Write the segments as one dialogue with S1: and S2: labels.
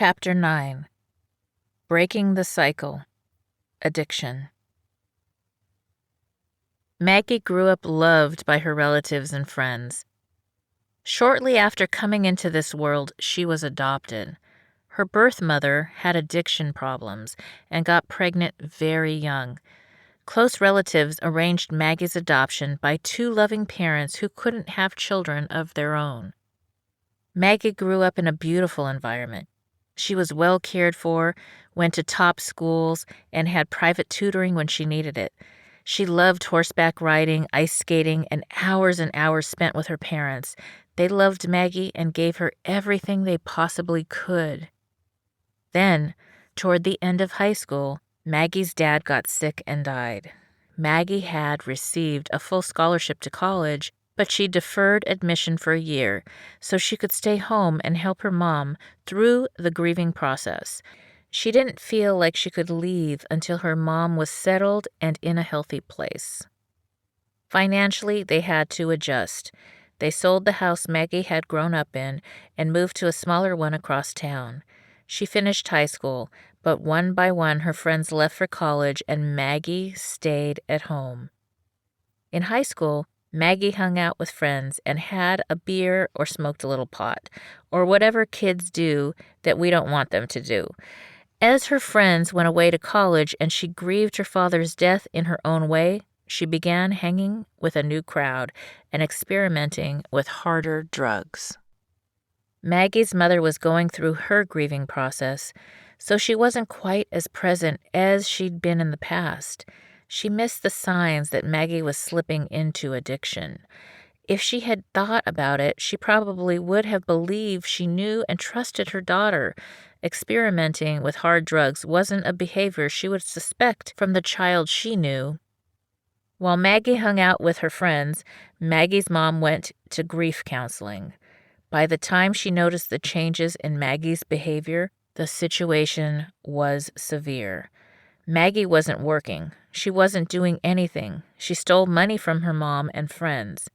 S1: Chapter 9. Breaking the Cycle. Addiction. Maggie grew up loved by her relatives and friends. Shortly after coming into this world, she was adopted. Her birth mother had addiction problems and got pregnant very young. Close relatives arranged Maggie's adoption by two loving parents who couldn't have children of their own. Maggie grew up in a beautiful environment. She was well cared for, went to top schools, and had private tutoring when she needed it. She loved horseback riding, ice skating, and hours spent with her parents. They loved Maggie and gave her everything they possibly could. Then, toward the end of high school, Maggie's dad got sick and died. Maggie had received a full scholarship to college, but she deferred admission for a year so she could stay home and help her mom through the grieving process. She didn't feel like she could leave until her mom was settled and in a healthy place. Financially, they had to adjust. They sold the house Maggie had grown up in and moved to a smaller one across town. She finished high school, but one by one her friends left for college and Maggie stayed at home. In high school, Maggie hung out with friends and had a beer or smoked a little pot, or whatever kids do that we don't want them to do. As her friends went away to college and she grieved her father's death in her own way, she began hanging with a new crowd and experimenting with harder drugs. Maggie's mother was going through her grieving process, so she wasn't quite as present as she'd been in the past. She missed the signs that Maggie was slipping into addiction. If she had thought about it, she probably would have believed she knew and trusted her daughter. Experimenting with hard drugs wasn't a behavior she would suspect from the child she knew. While Maggie hung out with her friends, Maggie's mom went to grief counseling. By the time she noticed the changes in Maggie's behavior, the situation was severe. Maggie wasn't working. She wasn't doing anything. She stole money from her mom and friends.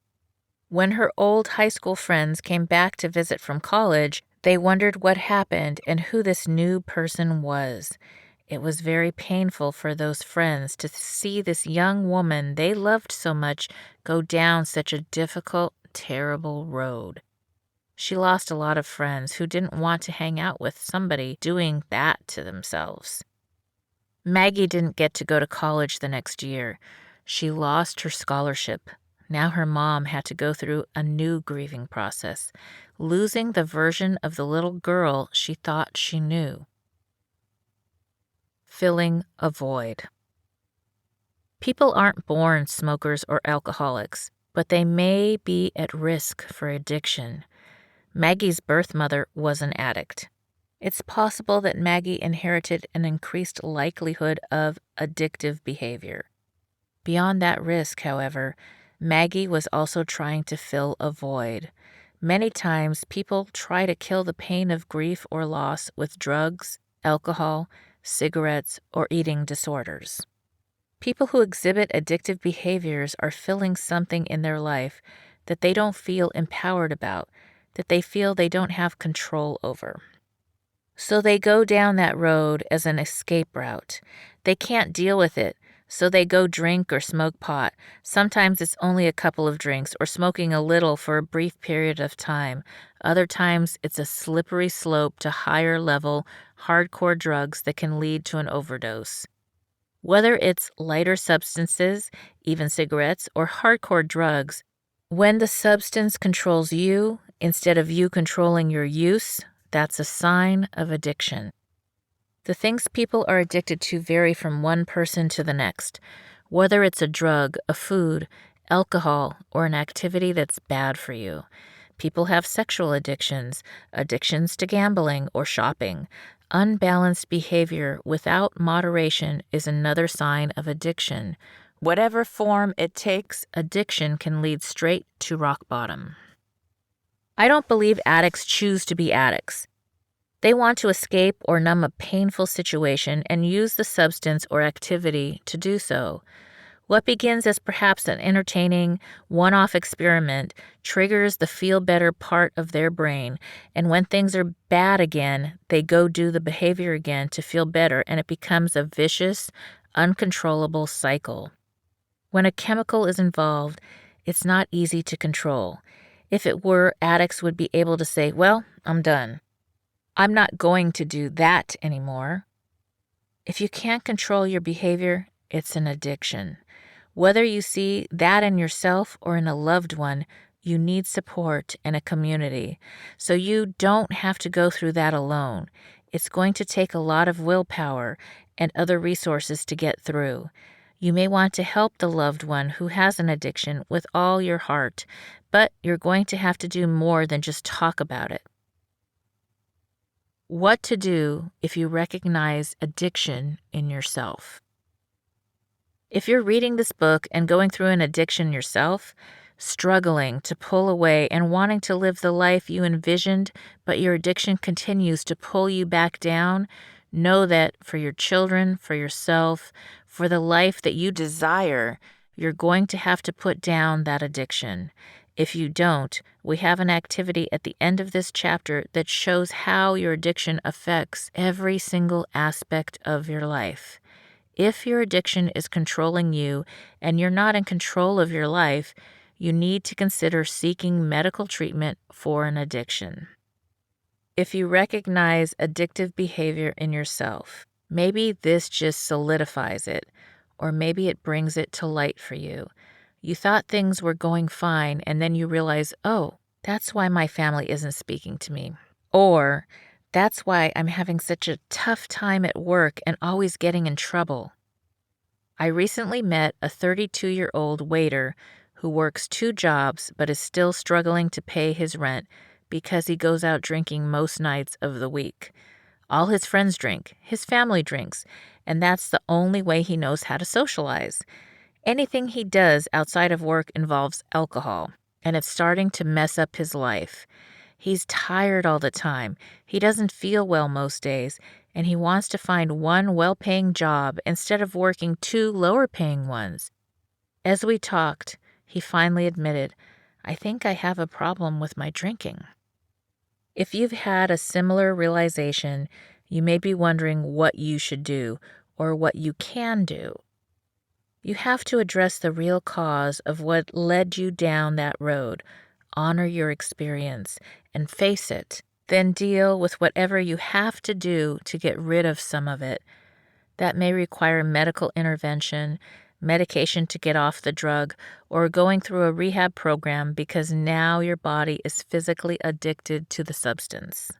S1: When her old high school friends came back to visit from college, they wondered what happened and who this new person was. It was very painful for those friends to see this young woman they loved so much go down such a difficult, terrible road. She lost a lot of friends who didn't want to hang out with somebody doing that to themselves. Maggie didn't get to go to college the next year. She lost her scholarship. Now her mom had to go through a new grieving process, losing the version of the little girl she thought she knew. Filling a void. People aren't born smokers or alcoholics, but they may be at risk for addiction. Maggie's birth mother was an addict. It's possible that Maggie inherited an increased likelihood of addictive behavior. Beyond that risk, however, Maggie was also trying to fill a void. Many times, people try to kill the pain of grief or loss with drugs, alcohol, cigarettes, or eating disorders. People who exhibit addictive behaviors are filling something in their life that they don't feel empowered about, that they feel they don't have control over. So they go down that road as an escape route. They can't deal with it, so they go drink or smoke pot. Sometimes it's only a couple of drinks or smoking a little for a brief period of time. Other times it's a slippery slope to higher level, hardcore drugs that can lead to an overdose. Whether it's lighter substances, even cigarettes, or hardcore drugs, when the substance controls you instead of you controlling your use, that's a sign of addiction. The things people are addicted to vary from one person to the next, whether it's a drug, a food, alcohol, or an activity that's bad for you. People have sexual addictions, addictions to gambling or shopping. Unbalanced behavior without moderation is another sign of addiction. Whatever form it takes, addiction can lead straight to rock bottom. I don't believe addicts choose to be addicts. They want to escape or numb a painful situation and use the substance or activity to do so. What begins as perhaps an entertaining, one-off experiment triggers the feel-better part of their brain, and when things are bad again, they go do the behavior again to feel better, and it becomes a vicious, uncontrollable cycle. When a chemical is involved, it's not easy to control. If it were, addicts would be able to say, well, I'm done. I'm not going to do that anymore. If you can't control your behavior, it's an addiction. Whether you see that in yourself or in a loved one, you need support and a community. So you don't have to go through that alone. It's going to take a lot of willpower and other resources to get through. You may want to help the loved one who has an addiction with all your heart, but you're going to have to do more than just talk about it. What to do if you recognize addiction in yourself. If you're reading this book and going through an addiction yourself, struggling to pull away and wanting to live the life you envisioned, but your addiction continues to pull you back down, know that for your children, for yourself, for the life that you desire, you're going to have to put down that addiction. If you don't, we have an activity at the end of this chapter that shows how your addiction affects every single aspect of your life. If your addiction is controlling you and you're not in control of your life, you need to consider seeking medical treatment for an addiction. If you recognize addictive behavior in yourself, maybe this just solidifies it, or maybe it brings it to light for you. You thought things were going fine, and then you realize, oh, that's why my family isn't speaking to me. Or, that's why I'm having such a tough time at work and always getting in trouble. I recently met a 32-year-old waiter who works 2 jobs but is still struggling to pay his rent because he goes out drinking most nights of the week. All his friends drink, his family drinks, and that's the only way he knows how to socialize. Anything he does outside of work involves alcohol, and it's starting to mess up his life. He's tired all the time, he doesn't feel well most days, and he wants to find one well-paying job instead of working 2 lower-paying ones. As we talked, he finally admitted, I think I have a problem with my drinking. If you've had a similar realization, you may be wondering what you should do or what you can do. You have to address the real cause of what led you down that road, honor your experience, and face it. Then deal with whatever you have to do to get rid of some of it. That may require medical intervention, medication to get off the drug, or going through a rehab program because now your body is physically addicted to the substance.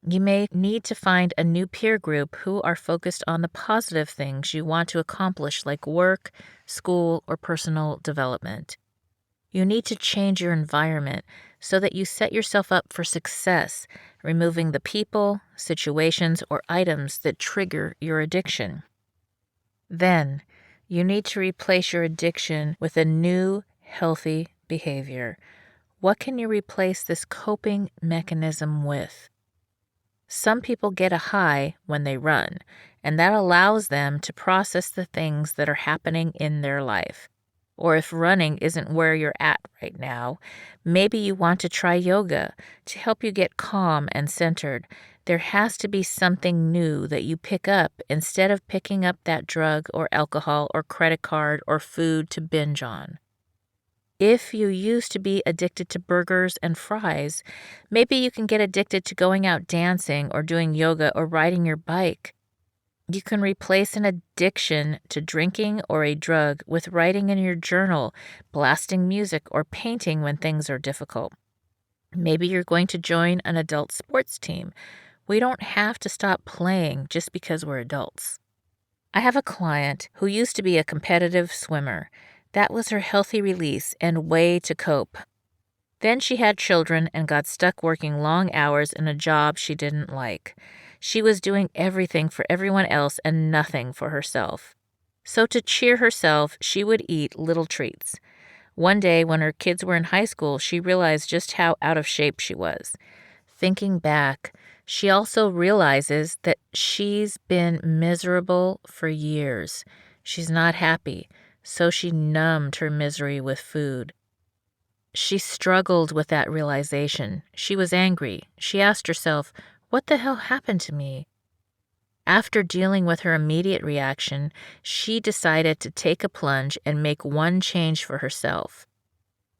S1: You may need to find a new peer group who are focused on the positive things you want to accomplish, like work, school, or personal development. You need to change your environment so that you set yourself up for success, removing the people, situations, or items that trigger your addiction. Then, you need to replace your addiction with a new, healthy behavior. What can you replace this coping mechanism with? Some people get a high when they run, and that allows them to process the things that are happening in their life. Or if running isn't where you're at right now, maybe you want to try yoga to help you get calm and centered. There has to be something new that you pick up instead of picking up that drug or alcohol or credit card or food to binge on. If you used to be addicted to burgers and fries, maybe you can get addicted to going out dancing or doing yoga or riding your bike. You can replace an addiction to drinking or a drug with writing in your journal, blasting music, or painting when things are difficult. Maybe you're going to join an adult sports team. We don't have to stop playing just because we're adults. I have a client who used to be a competitive swimmer. That was her healthy release and way to cope. Then she had children and got stuck working long hours in a job she didn't like. She was doing everything for everyone else and nothing for herself. So to cheer herself, she would eat little treats. One day when her kids were in high school, she realized just how out of shape she was. Thinking back, she also realizes that she's been miserable for years. She's not happy. so she numbed her misery with food. She struggled with that realization. She was angry. She asked herself, what the hell happened to me? After dealing with her immediate reaction, she decided to take a plunge and make one change for herself.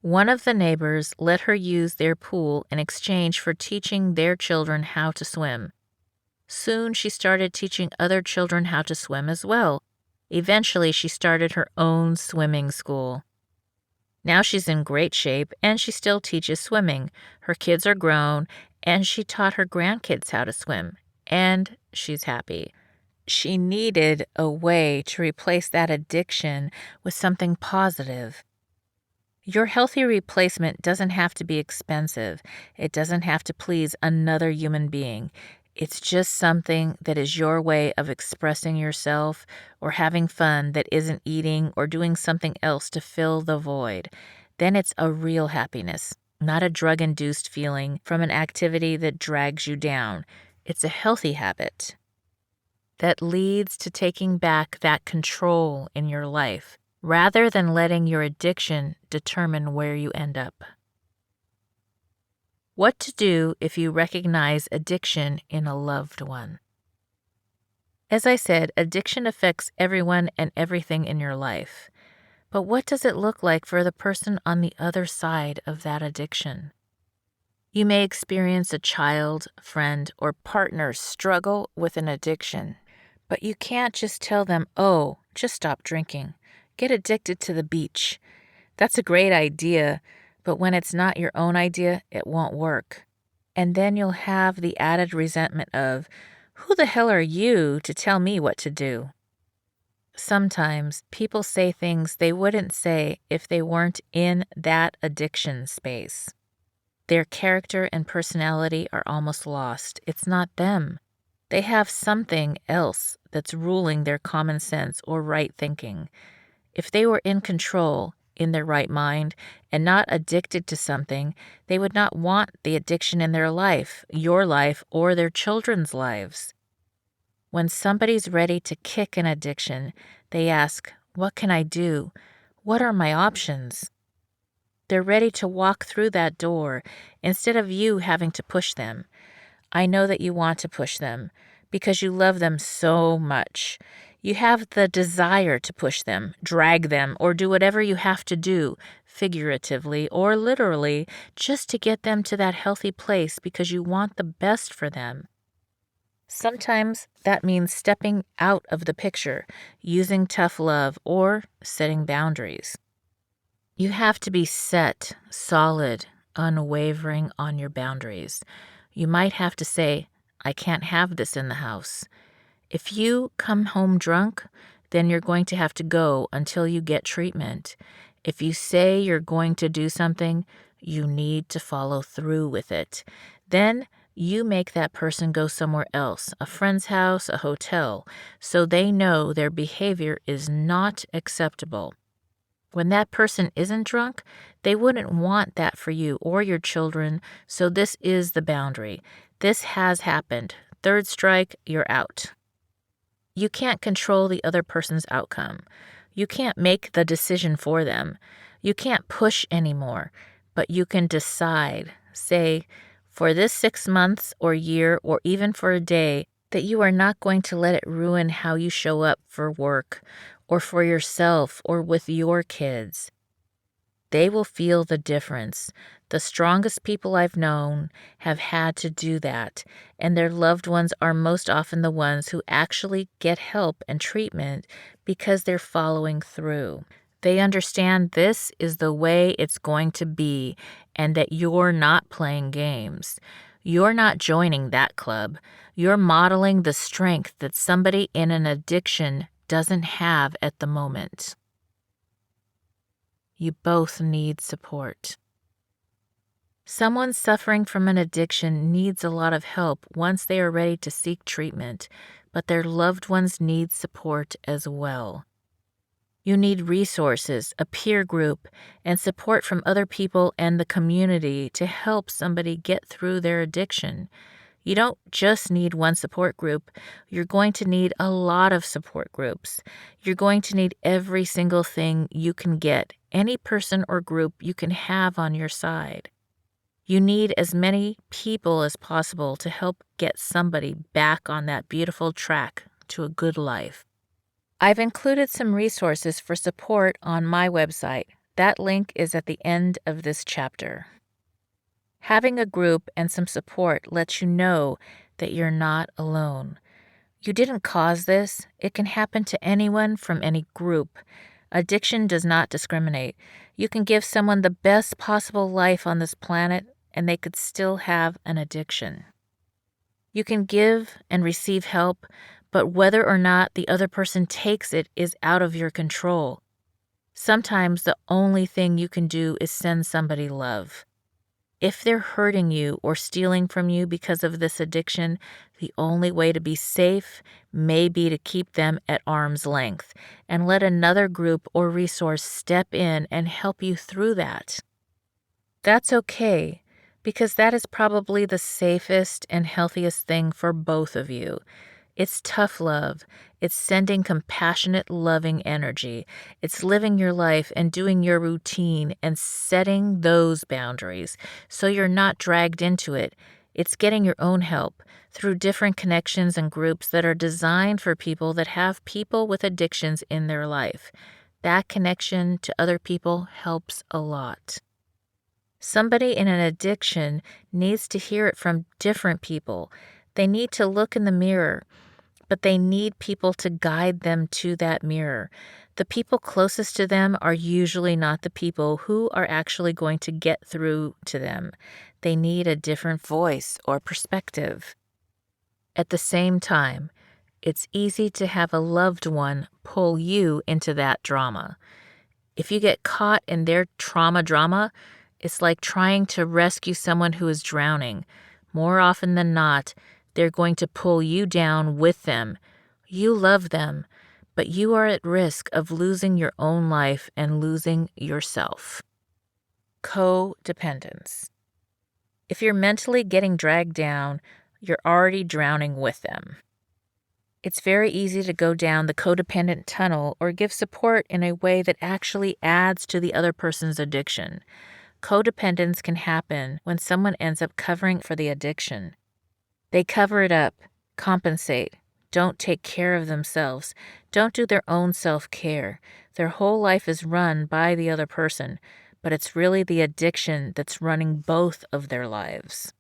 S1: One of the neighbors let her use their pool in exchange for teaching their children how to swim. Soon she started teaching other children how to swim as well. Eventually, she started her own swimming school. Now she's in great shape and she still teaches swimming. Her kids are grown and she taught her grandkids how to swim. And she's happy. She needed a way to replace that addiction with something positive. Your healthy replacement doesn't have to be expensive. It doesn't have to please another human being. It's just something that is your way of expressing yourself or having fun that isn't eating or doing something else to fill the void. Then it's a real happiness, not a drug-induced feeling from an activity that drags you down. It's a healthy habit that leads to taking back that control in your life, rather than letting your addiction determine where you end up. What to do if you recognize addiction in a loved one. As I said, addiction affects everyone and everything in your life. But what does it look like for the person on the other side of that addiction? You may experience a child, friend, or partner struggle with an addiction, but you can't just tell them, oh, just stop drinking. Get addicted to the beach. That's a great idea, but when it's not your own idea, it won't work. And then you'll have the added resentment of, who the hell are you to tell me what to do? Sometimes people say things they wouldn't say if they weren't in that addiction space. Their character and personality are almost lost. It's not them. They have something else that's ruling their common sense or right thinking. If they were in control, in their right mind, and not addicted to something, they would not want the addiction in their life, your life, or their children's lives. When somebody's ready to kick an addiction, they ask, what can I do? What are my options? They're ready to walk through that door instead of you having to push them. I know that you want to push them because you love them so much. You have the desire to push them, drag them, or do whatever you have to do, figuratively or literally, just to get them to that healthy place because you want the best for them. Sometimes that means stepping out of the picture, using tough love, or setting boundaries. You have to be set, solid, unwavering on your boundaries. You might have to say, I can't have this in the house. If you come home drunk, then you're going to have to go until you get treatment. If you say you're going to do something, you need to follow through with it. Then you make that person go somewhere else, a friend's house, a hotel, so they know their behavior is not acceptable. When that person isn't drunk, they wouldn't want that for you or your children, so this is the boundary. This has happened. Third strike, you're out. You can't control the other person's outcome. You can't make the decision for them. You can't push anymore, but you can decide, say, for this 6 months or year or even for a day, that you are not going to let it ruin how you show up for work or for yourself or with your kids. They will feel the difference. The strongest people I've known have had to do that, and their loved ones are most often the ones who actually get help and treatment because they're following through. They understand this is the way it's going to be and that you're not playing games. You're not joining that club. You're modeling the strength that somebody in an addiction doesn't have at the moment. You both need support. Someone suffering from an addiction needs a lot of help once they are ready to seek treatment, but their loved ones need support as well. You need resources, a peer group, and support from other people and the community to help somebody get through their addiction. You don't just need one support group. You're going to need a lot of support groups. You're going to need every single thing you can get, any person or group you can have on your side. You need as many people as possible to help get somebody back on that beautiful track to a good life. I've included some resources for support on my website. That link is at the end of this chapter. Having a group and some support lets you know that you're not alone. You didn't cause this. It can happen to anyone from any group. Addiction does not discriminate. You can give someone the best possible life on this planet, and they could still have an addiction. You can give and receive help, but whether or not the other person takes it is out of your control. Sometimes the only thing you can do is send somebody love. If they're hurting you or stealing from you because of this addiction, the only way to be safe may be to keep them at arm's length and let another group or resource step in and help you through that. That's okay, because that is probably the safest and healthiest thing for both of you. It's tough love. It's sending compassionate, loving energy. It's living your life and doing your routine and setting those boundaries so you're not dragged into it. It's getting your own help through different connections and groups that are designed for people that have people with addictions in their life. That connection to other people helps a lot. Somebody in an addiction needs to hear it from different people. They need to look in the mirror, but they need people to guide them to that mirror. The people closest to them are usually not the people who are actually going to get through to them. They need a different voice or perspective. At the same time, it's easy to have a loved one pull you into that drama. If you get caught in their drama, it's like trying to rescue someone who is drowning. More often than not, they're going to pull you down with them. You love them, but you are at risk of losing your own life and losing yourself. Codependence. If you're mentally getting dragged down, you're already drowning with them. It's very easy to go down the codependent tunnel or give support in a way that actually adds to the other person's addiction. Codependence can happen when someone ends up covering for the addiction. They cover it up, compensate, don't take care of themselves, don't do their own self-care. Their whole life is run by the other person, but it's really the addiction that's running both of their lives.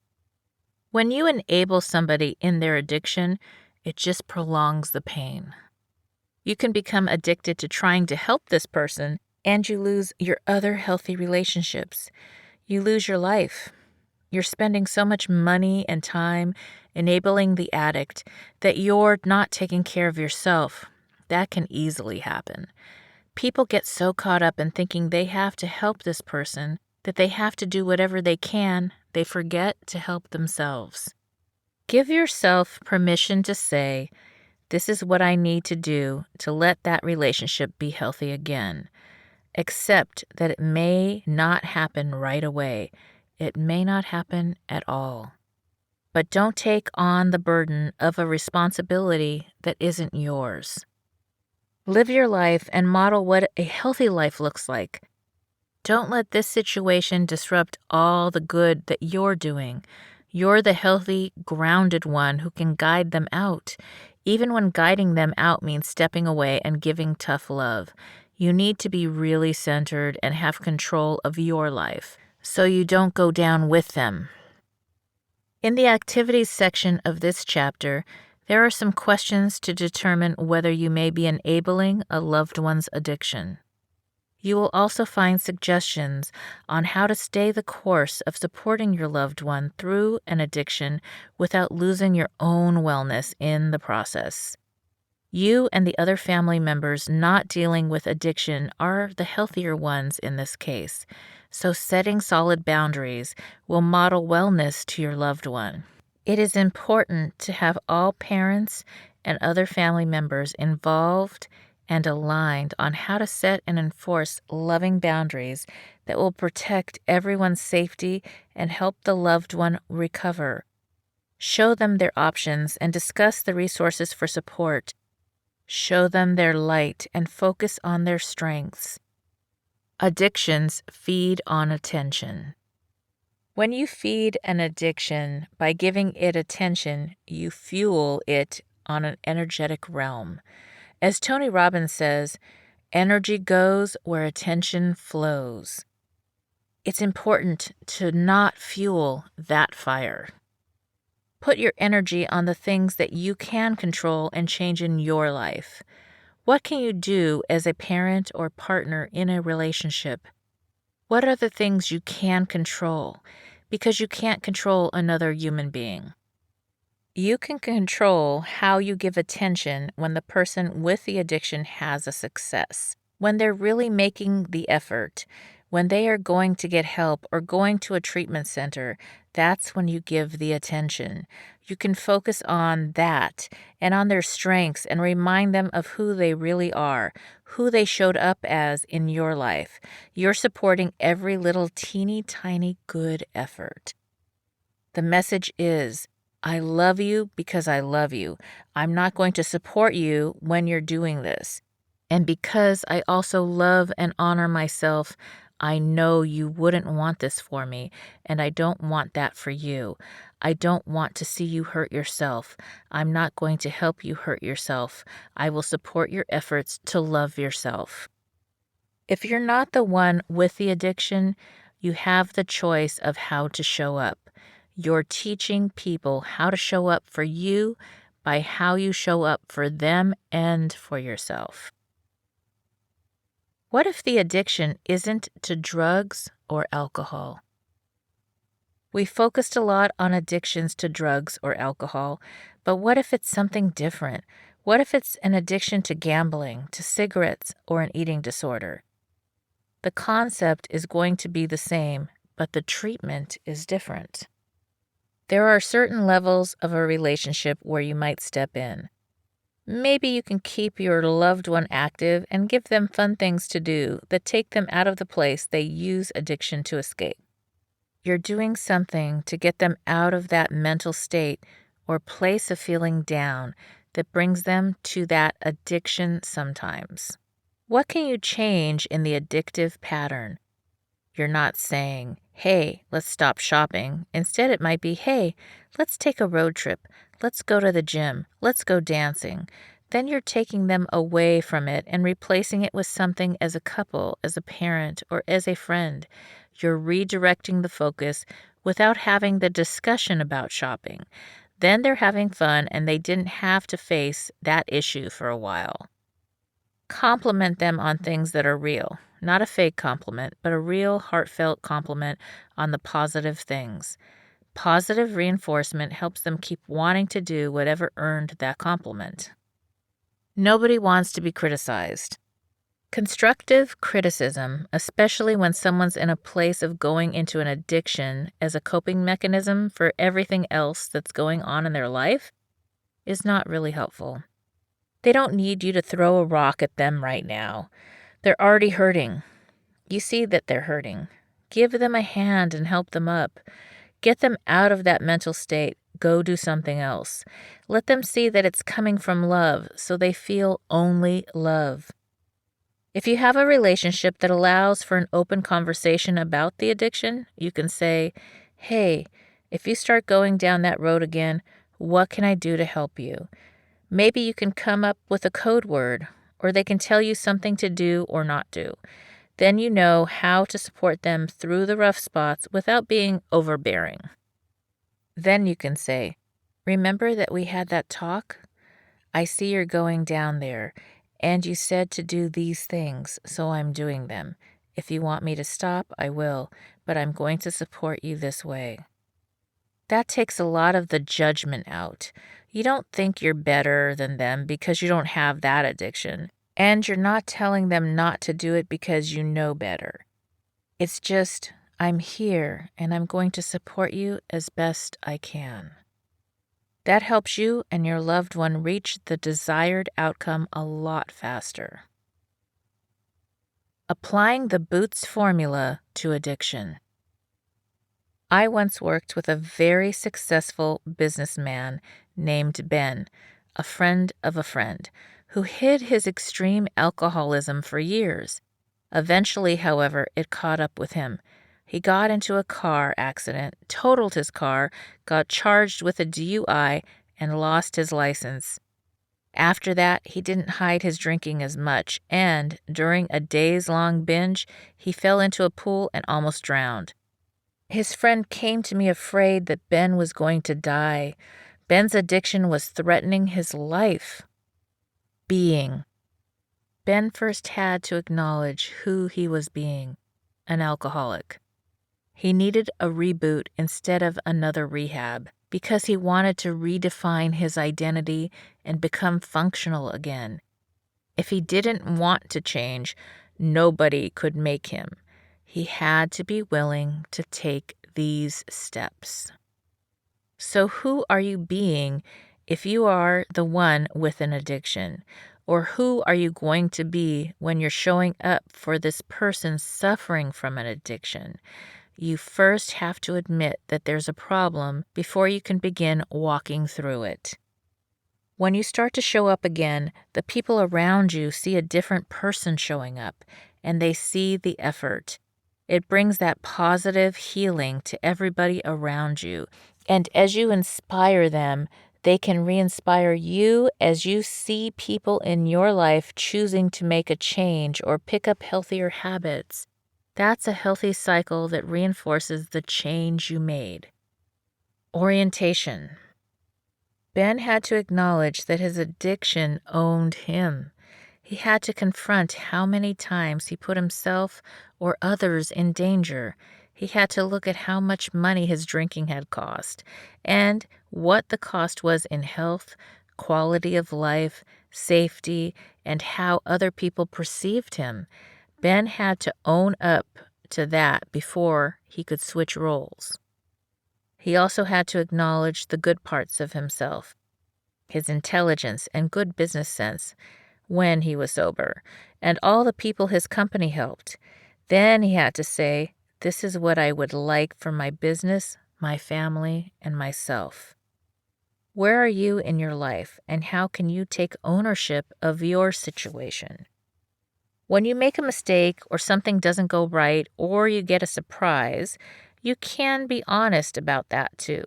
S1: When you enable somebody in their addiction, it just prolongs the pain. You can become addicted to trying to help this person, and you lose your other healthy relationships. You lose your life. You're spending so much money and time enabling the addict that you're not taking care of yourself. That can easily happen. People get so caught up in thinking they have to help this person that they have to do whatever they can. They forget to help themselves. Give yourself permission to say, this is what I need to do to let that relationship be healthy again. Accept that it may not happen right away. It may not happen at all. But don't take on the burden of a responsibility that isn't yours. Live your life and model what a healthy life looks like. Don't let this situation disrupt all the good that you're doing. You're the healthy, grounded one who can guide them out, even when guiding them out means stepping away and giving tough love. You need to be really centered and have control of your life, so you don't go down with them. In the activities section of this chapter, there are some questions to determine whether you may be enabling a loved one's addiction. You will also find suggestions on how to stay the course of supporting your loved one through an addiction without losing your own wellness in the process. You and the other family members not dealing with addiction are the healthier ones in this case, so setting solid boundaries will model wellness to your loved one. It is important to have all parents and other family members involved and aligned on how to set and enforce loving boundaries that will protect everyone's safety and help the loved one recover. Show them their options and discuss the resources for support. Show them their light and focus on their strengths. Addictions feed on attention. When you feed an addiction by giving it attention, you fuel it on an energetic realm. As Tony Robbins says, energy goes where attention flows. It's important to not fuel that fire. Put your energy on the things that you can control and change in your life. What can you do as a parent or partner in a relationship? What are the things you can control? Because you can't control another human being. You can control how you give attention when the person with the addiction has a success, when they're really making the effort, when they are going to get help or going to a treatment center. That's when you give the attention. You can focus on that and on their strengths and remind them of who they really are, who they showed up as in your life. You're supporting every little teeny tiny good effort. The message is, I love you because I love you. I'm not going to support you when you're doing this. And because I also love and honor myself, I know you wouldn't want this for me, and I don't want that for you. I don't want to see you hurt yourself. I'm not going to help you hurt yourself. I will support your efforts to love yourself. If you're not the one with the addiction, you have the choice of how to show up. You're teaching people how to show up for you by how you show up for them and for yourself. What if the addiction isn't to drugs or alcohol? We focused a lot on addictions to drugs or alcohol, but what if it's something different? What if it's an addiction to gambling, to cigarettes, or an eating disorder? The concept is going to be the same, but the treatment is different. There are certain levels of a relationship where you might step in. Maybe you can keep your loved one active and give them fun things to do that take them out of the place they use addiction to escape. You're doing something to get them out of that mental state or place of feeling down that brings them to that addiction sometimes. What can you change in the addictive pattern? You're not saying, hey, let's stop shopping. Instead, it might be, hey, let's take a road trip. Let's go to the gym. Let's go dancing. Then you're taking them away from it and replacing it with something as a couple, as a parent, or as a friend. You're redirecting the focus without having the discussion about shopping. Then they're having fun and they didn't have to face that issue for a while. Compliment them on things that are real. Not a fake compliment, but a real heartfelt compliment on the positive things. Positive reinforcement helps them keep wanting to do whatever earned that compliment. Nobody wants to be criticized. Constructive criticism, especially when someone's in a place of going into an addiction as a coping mechanism for everything else that's going on in their life, is not really helpful. They don't need you to throw a rock at them right now. They're already hurting. You see that they're hurting. Give them a hand and help them up. Get them out of that mental state. Go do something else. Let them see that it's coming from love, so they feel only love. If you have a relationship that allows for an open conversation about the addiction, you can say, hey, if you start going down that road again, what can I do to help you? Maybe you can come up with a code word, or they can tell you something to do or not do. Then you know how to support them through the rough spots without being overbearing. Then you can say, remember that we had that talk? I see you're going down there, and you said to do these things, so I'm doing them. If you want me to stop, I will, but I'm going to support you this way. That takes a lot of the judgment out. You don't think you're better than them because you don't have that addiction, and you're not telling them not to do it because you know better. It's just, I'm here and I'm going to support you as best I can. That helps you and your loved one reach the desired outcome a lot faster. Applying the Boots formula to addiction. I once worked with a very successful businessman named Ben, a friend of a friend, who hid his extreme alcoholism for years. Eventually, however, it caught up with him. He got into a car accident, totaled his car, got charged with a DUI, and lost his license. After that, he didn't hide his drinking as much, and during a days-long binge, he fell into a pool and almost drowned. His friend came to me afraid that Ben was going to die. Ben's addiction was threatening his life. Being. Ben first had to acknowledge who he was being, an alcoholic. He needed a reboot instead of another rehab because he wanted to redefine his identity and become functional again. If he didn't want to change, nobody could make him. He had to be willing to take these steps. So who are you being if you are the one with an addiction? Or who are you going to be when you're showing up for this person suffering from an addiction? You first have to admit that there's a problem before you can begin walking through it. When you start to show up again, the people around you see a different person showing up, and they see the effort. It brings that positive healing to everybody around you, and as you inspire them, they can re-inspire you as you see people in your life choosing to make a change or pick up healthier habits. That's a healthy cycle that reinforces the change you made. Orientation. Ben had to acknowledge that his addiction owned him. He had to confront how many times he put himself or others in danger. He had to look at how much money his drinking had cost and what the cost was in health, quality of life, safety, and how other people perceived him. Ben had to own up to that before he could switch roles. He also had to acknowledge the good parts of himself, his intelligence and good business sense when he was sober, and all the people his company helped. Then he had to say, "This is what I would like for my business, my family, and myself." Where are you in your life, and how can you take ownership of your situation? When you make a mistake or something doesn't go right or you get a surprise, you can be honest about that too.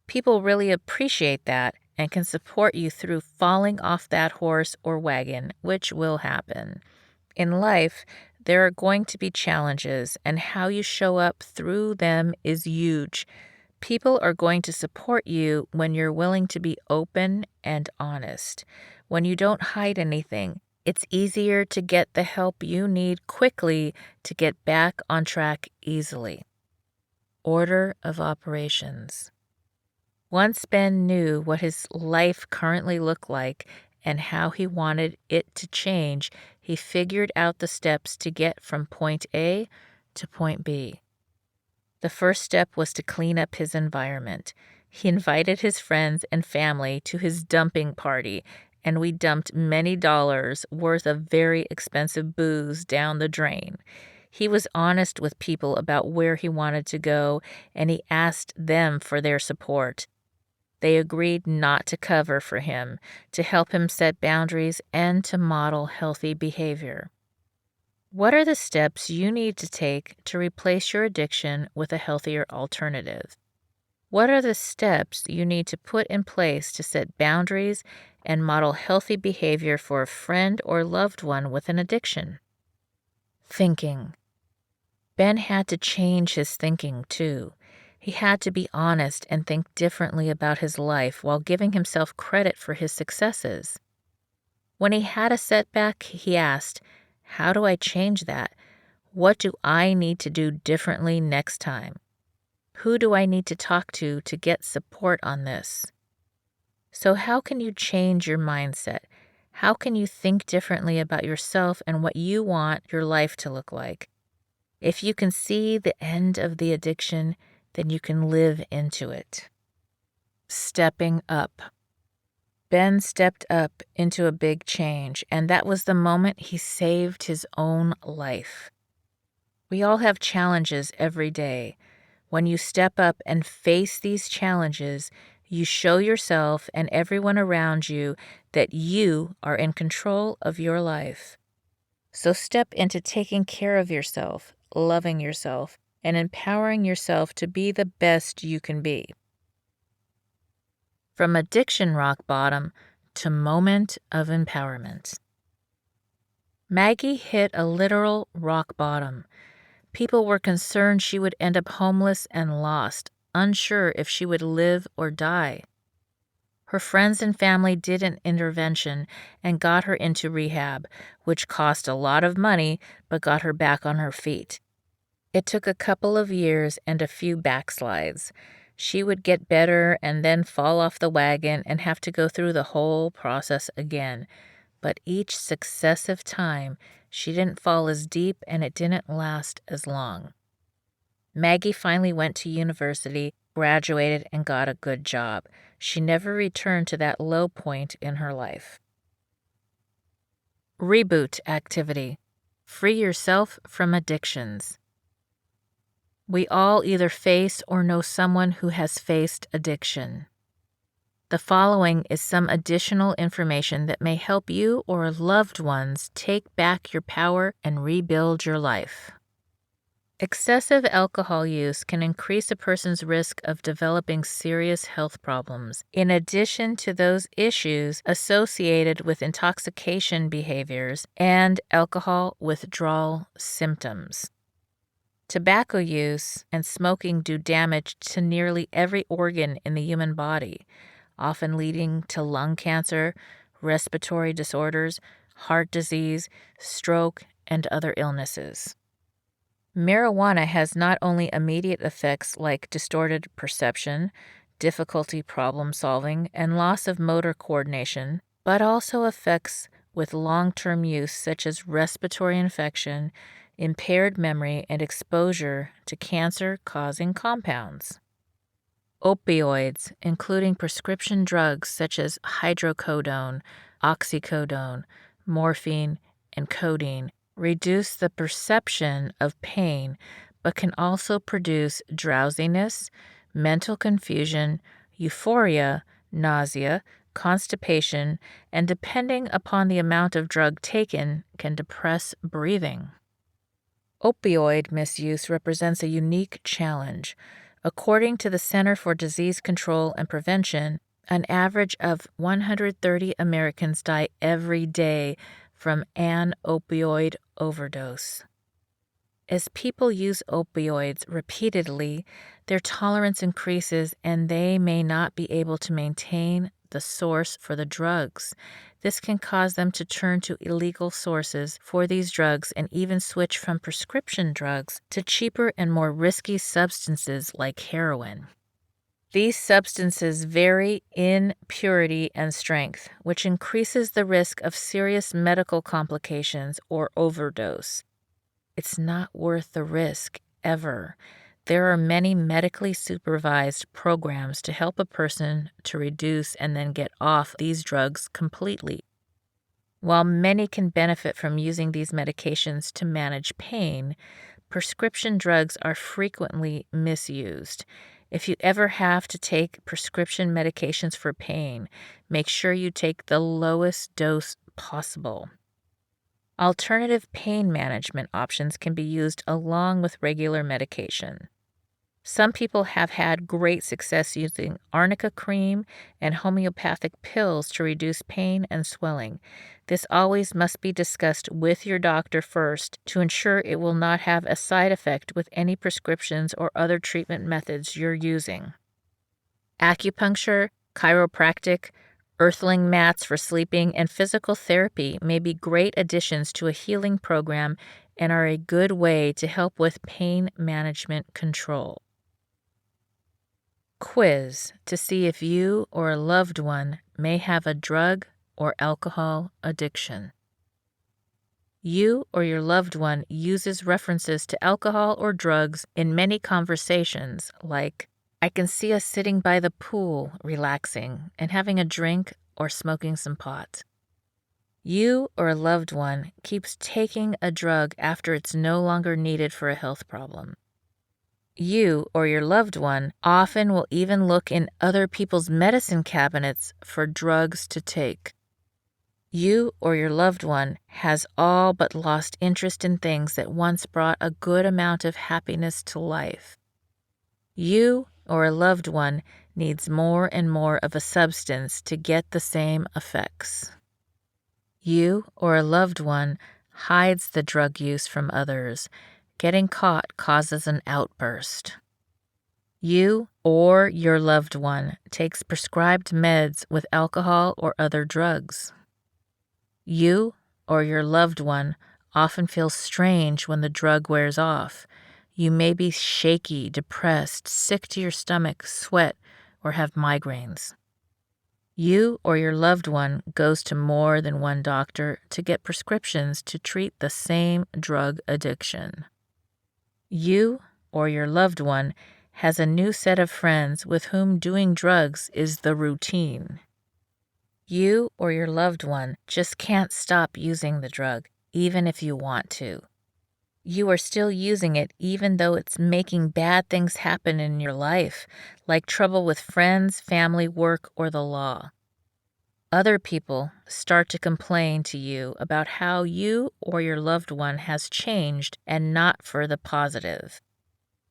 S1: People really appreciate that and can support you through falling off that horse or wagon, which will happen. In life, there are going to be challenges, and how you show up through them is huge. People are going to support you when you're willing to be open and honest. When you don't hide anything, it's easier to get the help you need quickly to get back on track easily. Order of operations. Once Ben knew what his life currently looked like and how he wanted it to change, he figured out the steps to get from point A to point B. The first step was to clean up his environment. He invited his friends and family to his dumping party, and we dumped many dollars worth of very expensive booze down the drain. He was honest with people about where he wanted to go, and he asked them for their support. They agreed not to cover for him, to help him set boundaries, and to model healthy behavior. What are the steps you need to take to replace your addiction with a healthier alternative? What are the steps you need to put in place to set boundaries and model healthy behavior for a friend or loved one with an addiction? Thinking. Ben had to change his thinking, too. He had to be honest and think differently about his life while giving himself credit for his successes. When he had a setback, he asked, "How do I change that? What do I need to do differently next time? Who do I need to talk to get support on this?" So how can you change your mindset? How can you think differently about yourself and what you want your life to look like? If you can see the end of the addiction, then you can live into it. Stepping up. Ben stepped up into a big change, and that was the moment he saved his own life. We all have challenges every day. When you step up and face these challenges, you show yourself and everyone around you that you are in control of your life. So step into taking care of yourself, loving yourself, and empowering yourself to be the best you can be. From addiction rock bottom to moment of empowerment. Maggie hit a literal rock bottom. People were concerned she would end up homeless and lost, unsure if she would live or die. Her friends and family did an intervention and got her into rehab, which cost a lot of money but got her back on her feet. It took a couple of years and a few backslides. She would get better and then fall off the wagon and have to go through the whole process again. But each successive time, she didn't fall as deep and it didn't last as long. Maggie finally went to university, graduated, and got a good job. She never returned to that low point in her life. Reboot activity. Free yourself from addictions. We all either face or know someone who has faced addiction. The following is some additional information that may help you or loved ones take back your power and rebuild your life. Excessive alcohol use can increase a person's risk of developing serious health problems, in addition to those issues associated with intoxication behaviors and alcohol withdrawal symptoms. Tobacco use and smoking do damage to nearly every organ in the human body, often leading to lung cancer, respiratory disorders, heart disease, stroke, and other illnesses. Marijuana has not only immediate effects like distorted perception, difficulty problem solving, and loss of motor coordination, but also effects with long-term use such as respiratory infection, impaired memory, and exposure to cancer-causing compounds. Opioids, including prescription drugs such as hydrocodone, oxycodone, morphine, and codeine, reduce the perception of pain, but can also produce drowsiness, mental confusion, euphoria, nausea, constipation, and depending upon the amount of drug taken, can depress breathing. Opioid misuse represents a unique challenge. According to the Center for Disease Control and Prevention, an average of 130 Americans die every day from an opioid overdose. As people use opioids repeatedly, their tolerance increases and they may not be able to maintain the source for the drugs. This can cause them to turn to illegal sources for these drugs and even switch from prescription drugs to cheaper and more risky substances like heroin. These substances vary in purity and strength, which increases the risk of serious medical complications or overdose. It's not worth the risk, ever. There are many medically supervised programs to help a person to reduce and then get off these drugs completely. While many can benefit from using these medications to manage pain, prescription drugs are frequently misused. If you ever have to take prescription medications for pain, make sure you take the lowest dose possible. Alternative pain management options can be used along with regular medication. Some people have had great success using arnica cream and homeopathic pills to reduce pain and swelling. This always must be discussed with your doctor first to ensure it will not have a side effect with any prescriptions or other treatment methods you're using. Acupuncture, chiropractic, earthling mats for sleeping, and physical therapy may be great additions to a healing program and are a good way to help with pain management control. Quiz to see if you or a loved one may have a drug or alcohol addiction. You or your loved one uses references to alcohol or drugs in many conversations, like, "I can see us sitting by the pool, relaxing, and having a drink or smoking some pot." You or a loved one keeps taking a drug after it's no longer needed for a health problem. You or your loved one often will even look in other people's medicine cabinets for drugs to take. You or your loved one has all but lost interest in things that once brought a good amount of happiness to life. You or a loved one needs more and more of a substance to get the same effects. You or a loved one hides the drug use from others. Getting caught causes an outburst. You or your loved one takes prescribed meds with alcohol or other drugs. You or your loved one often feels strange when the drug wears off. You may be shaky, depressed, sick to your stomach, sweat, or have migraines. You or your loved one goes to more than one doctor to get prescriptions to treat the same drug addiction. You or your loved one has a new set of friends with whom doing drugs is the routine. You or your loved one just can't stop using the drug, even if you want to. You are still using it even though it's making bad things happen in your life, like trouble with friends, family, work, or the law. Other people start to complain to you about how you or your loved one has changed and not for the positive.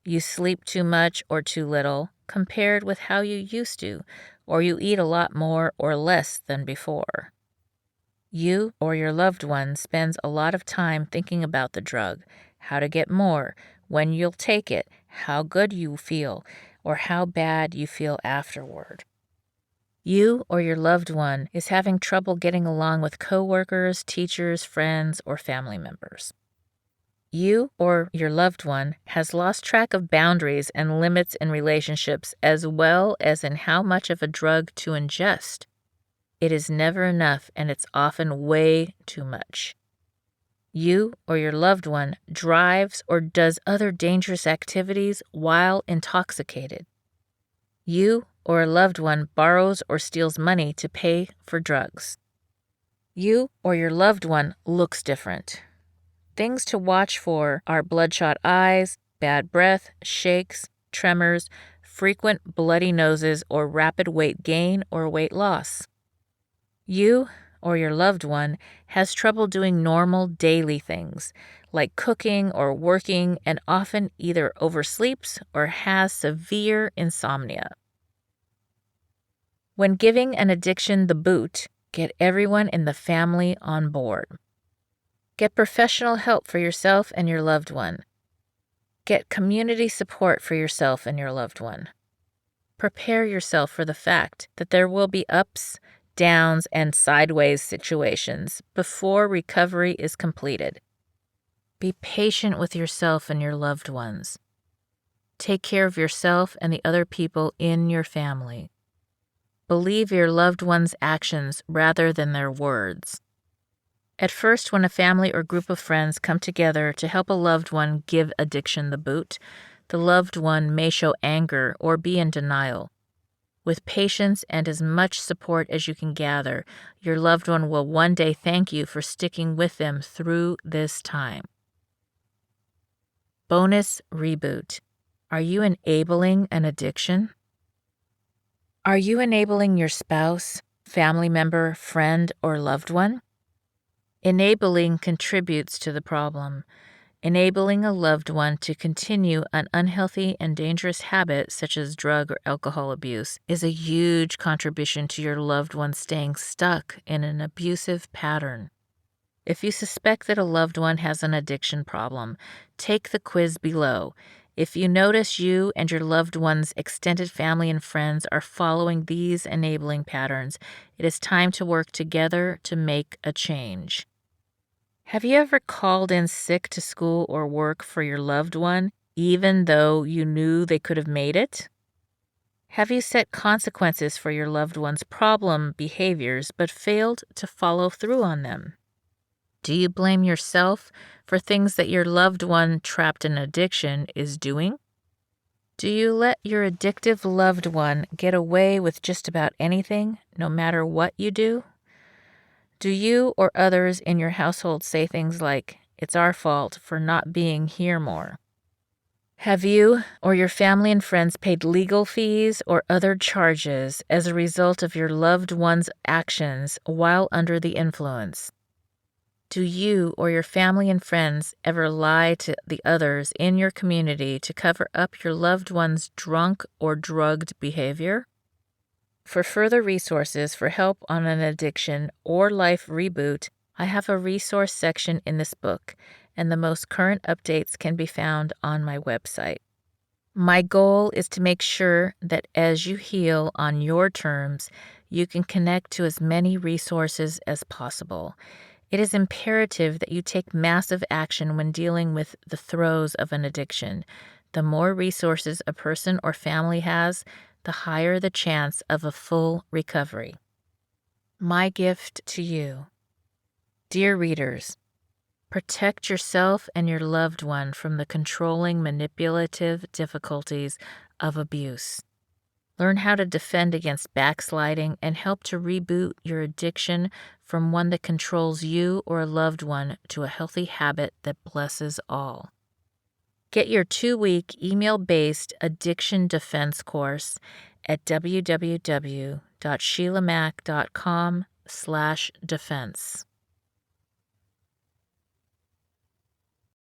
S1: You sleep too much or too little compared with how you used to, or you eat a lot more or less than before. You or your loved one spends a lot of time thinking about the drug, how to get more, when you'll take it, how good you feel, or how bad you feel afterward. You or your loved one is having trouble getting along with coworkers, teachers, friends, or family members. You or your loved one has lost track of boundaries and limits in relationships as well as in how much of a drug to ingest. It is never enough and it's often way too much. You or your loved one drives or does other dangerous activities while intoxicated. You or a loved one borrows or steals money to pay for drugs. You or your loved one looks different. Things to watch for are bloodshot eyes, bad breath, shakes, tremors, frequent bloody noses, or rapid weight gain or weight loss. You or your loved one has trouble doing normal daily things like cooking or working and often either oversleeps or has severe insomnia. When giving an addiction the boot, get everyone in the family on board. Get professional help for yourself and your loved one. Get community support for yourself and your loved one. Prepare yourself for the fact that there will be ups, downs, and sideways situations before recovery is completed. Be patient with yourself and your loved ones. Take care of yourself and the other people in your family. Believe your loved one's actions rather than their words. At first, when a family or group of friends come together to help a loved one give addiction the boot, the loved one may show anger or be in denial. With patience and as much support as you can gather, your loved one will one day thank you for sticking with them through this time. Bonus reboot. Are you enabling an addiction? Are you enabling your spouse, family member, friend, or loved one? Enabling contributes to the problem. Enabling a loved one to continue an unhealthy and dangerous habit such as drug or alcohol abuse is a huge contribution to your loved one staying stuck in an abusive pattern. If you suspect that a loved one has an addiction problem, take the quiz below. If you notice you and your loved one's extended family and friends are following these enabling patterns, it is time to work together to make a change. Have you ever called in sick to school or work for your loved one, even though you knew they could have made it? Have you set consequences for your loved one's problem behaviors but failed to follow through on them? Do you blame yourself for things that your loved one trapped in addiction is doing? Do you let your addictive loved one get away with just about anything, no matter what you do? Do you or others in your household say things like, "It's our fault for not being here more"? Have you or your family and friends paid legal fees or other charges as a result of your loved one's actions while under the influence? Do you or your family and friends ever lie to the others in your community to cover up your loved one's drunk or drugged behavior? For further resources for help on an addiction or life reboot, I have a resource section in this book, and the most current updates can be found on my website. My goal is to make sure that as you heal on your terms, you can connect to as many resources as possible. It is imperative that you take massive action when dealing with the throes of an addiction. The more resources a person or family has, the higher the chance of a full recovery. My gift to you. Dear readers, protect yourself and your loved one from the controlling, manipulative difficulties of abuse. Learn how to defend against backsliding and help to reboot your addiction from one that controls you or a loved one to a healthy habit that blesses all. Get your 2-week email-based addiction defense course at www.sheilamac.com/defense.